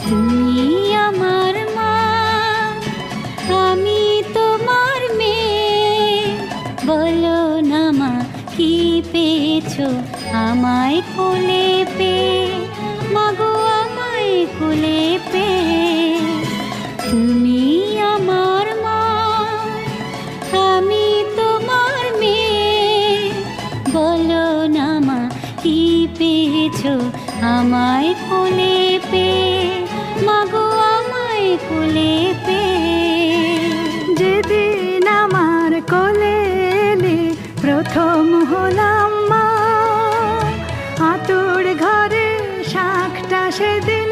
তুমি আমার মা, আমি তোমার মেয়ে। বলো না মা, কি পেয়েছো আমায় কোলে পেয়ে? মাগো আমায় কোলে পেয়ে। তুমি আমার মা, আমি তোমার মেয়ে। বলো না মা, কি পেয়েছো আমায় কোলে পেয়ে? মাগো আমায় কোলে পেয়ে। যেদিন আমার কোলে এলে প্রথম হলাম মা, আতুর ঘরে শাঁখটা সেদিন